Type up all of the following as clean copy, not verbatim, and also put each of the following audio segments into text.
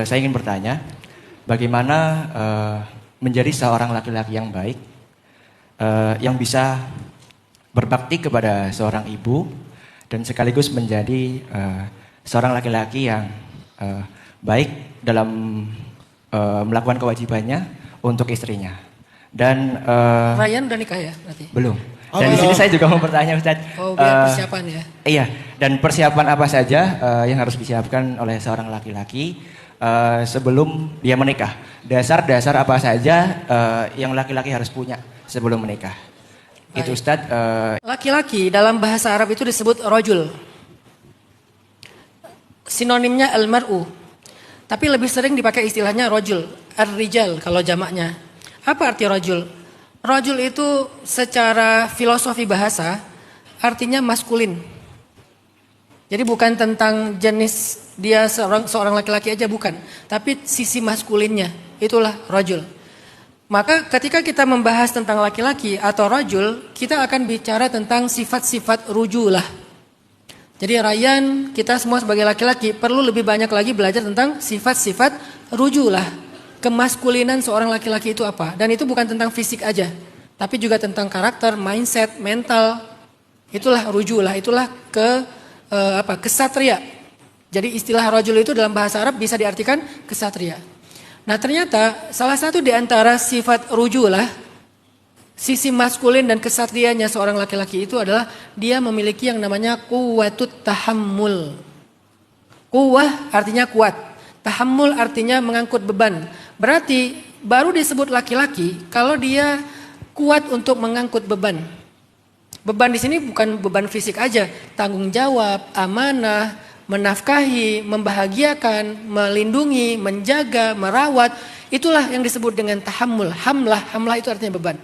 Saya ingin bertanya, bagaimana menjadi seorang laki-laki yang baik, yang bisa berbakti kepada seorang ibu, dan sekaligus menjadi seorang laki-laki yang baik dalam melakukan kewajibannya untuk istrinya. Dan Ryan udah nikah ya berarti? belum. Dan di sini saya juga mau bertanya, Ustaz. Oh, biar persiapan ya. Iya, dan persiapan apa saja yang harus disiapkan oleh seorang laki-laki sebelum dia menikah? Dasar-dasar apa saja yang laki-laki harus punya sebelum menikah? Baik. Itu Ustaz. Laki-laki dalam bahasa Arab itu disebut rojul. Sinonimnya al-mar'u. Tapi lebih sering dipakai istilahnya rojul. Ar-rijal kalau jamaknya. Apa arti rojul? Rojul itu secara filosofi bahasa artinya maskulin. Jadi bukan tentang jenis dia seorang laki-laki aja, bukan. Tapi sisi maskulinnya, itulah rojul. Maka ketika kita membahas tentang laki-laki atau rojul, kita akan bicara tentang sifat-sifat rujulah. Jadi Ryan, kita semua sebagai laki-laki perlu lebih banyak lagi belajar tentang sifat-sifat rujulah. Kemaskulinan seorang laki-laki itu apa? Dan itu bukan tentang fisik aja, tapi juga tentang karakter, mindset, mental. Itulah rujulah, itulah kesatria. Jadi istilah rajul itu dalam bahasa Arab bisa diartikan kesatria. Nah ternyata salah satu di antara sifat rujulah, sisi maskulin dan kesatrianya seorang laki-laki itu adalah dia memiliki yang namanya quwwatut tahammul. Quwwah artinya kuat, tahammul artinya mengangkut beban. Berarti baru disebut laki-laki kalau dia kuat untuk mengangkut beban. Beban di sini bukan beban fisik aja, tanggung jawab, amanah, menafkahi, membahagiakan, melindungi, menjaga, merawat. Itulah yang disebut dengan tahammul. Hamlah itu artinya beban.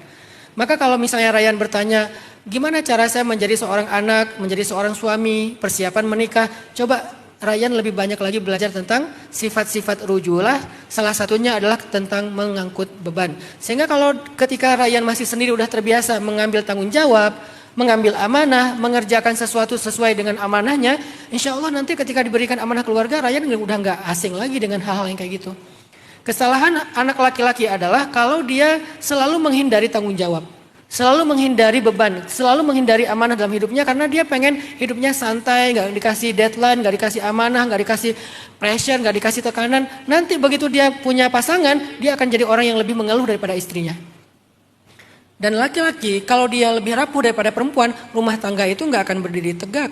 Maka kalau misalnya Ryan bertanya, gimana cara saya menjadi seorang anak, menjadi seorang suami, persiapan menikah, coba Ryan lebih banyak lagi belajar tentang sifat-sifat rujulah. Salah satunya adalah tentang mengangkut beban. Sehingga kalau ketika Ryan masih sendiri udah terbiasa mengambil tanggung jawab, mengambil amanah, mengerjakan sesuatu sesuai dengan amanahnya, insya Allah nanti ketika diberikan amanah keluarga, Ryan udah nggak asing lagi dengan hal-hal yang kayak gitu. Kesalahan anak laki-laki adalah kalau dia selalu menghindari tanggung jawab, selalu menghindari beban, selalu menghindari amanah dalam hidupnya karena dia pengen hidupnya santai, nggak dikasih deadline, nggak dikasih amanah, nggak dikasih pressure, nggak dikasih tekanan. Nanti begitu dia punya pasangan, dia akan jadi orang yang lebih mengeluh daripada istrinya. Dan laki-laki kalau dia lebih rapuh daripada perempuan, rumah tangga itu nggak akan berdiri tegak.